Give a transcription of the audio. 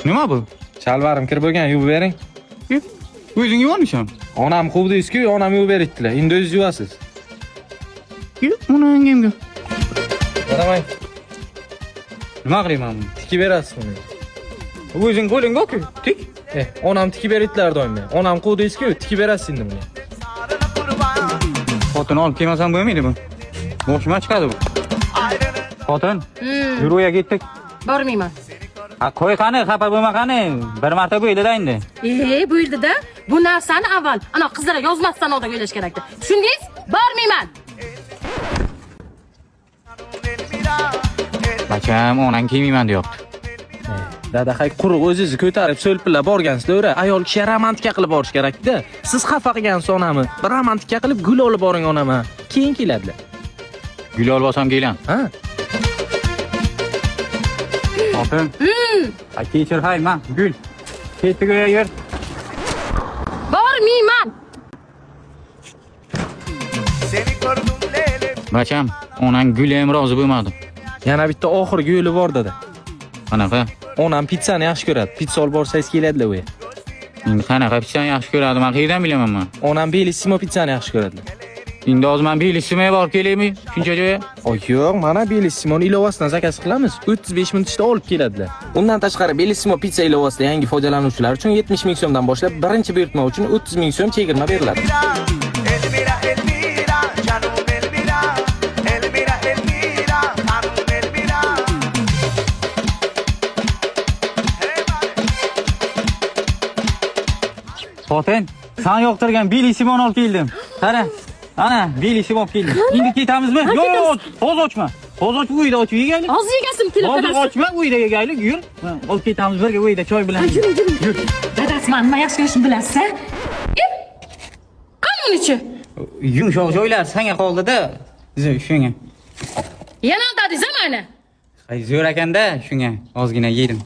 Nima bu? Chalvarim kirib bo'lgan, yuvib bering. O'zing yuvormisan? Onam quvdi-ku, onam yuvib beribdilar. Endi o'zingiz yuvasiz. Buni menga. Qaramang. Nima qilaman? Tikib berasiz buni. O'zing qo'lingga-ku, tik. Onam tikib beribdilar doim. Onam quvdi-ku, tikib berasiz endi buni. Xotin olib kelmasam bo'lmaydi bu. Boshima chiqadi bu. Xotin, yurga ketdik. Bormayman. Qo'y qani, xafa bo'lma qani. Bir marta bo'ydi-da endi. Bo'ydi-da. Bu narsani avval ana qizlar yozmasdan oldin o'ylash kerakdi. Tushundingiz? Bormayman. Bacham, onang kelmayman deyapti. Dada, hay quruq o'zingizni ko'tarib so'lpillab borgansizlar, ayol kishi romantika qilib borish kerak-da. Siz xafa qilgansiz onamni. Bir romantika qilib gul olib boring onama. Keyin keladilar. Gul olib olsam kelam. Ha? Xotin. Kechir hay, men gul. Ketdiga yur. Bormayman. Bacham, onang gul ham rozi bo'lmadi. Yana bitta oxirgi yo'li bor dada. Qanaqa? Onam pizzani yaxshi ko'radi. Pizza olib borsangiz keladilar u. Endi qanaqa pizzani yaxshi ko'radi? Men qayerdan bilaman men? Onam Bellissimo pizzani yaxshi ko'radilar. Endi hozir men Bellissimoga borib kelaymi? Shuncha joyga? Yo'q, mana Bellissimoni ilovasidan zakaz qilamiz. 35 minut ichida olib keladilar. Undan tashqari Bellissimo pizza ilovasida yangi foydalanuvchilar uchun 70 ming so'mdan boshlab birinchi buyurtma uchun 30 ming so'm chegirma beriladi. Xotin, sen yoqtirgan Bellissimoni olib keldim. Qara, ana Bellissimo olib keldim. Endi ketamizmi? Yo'q, hozir ochma. Hozir och, uyda ochib yegaylik. Hozir yegasim kelib Hozir ochma, uyda yegaylik. Yur. Olib ketamiz birga uyda choy bilan. Yur. Dadasi meni nima yaxshi ko'rishni bilasiz-a? Qani unichi? Yumshoq joylar senga qoldi-da. Shunga. Yana dadingiz meni? Zo'r ekanda, shunga ozgina yedim.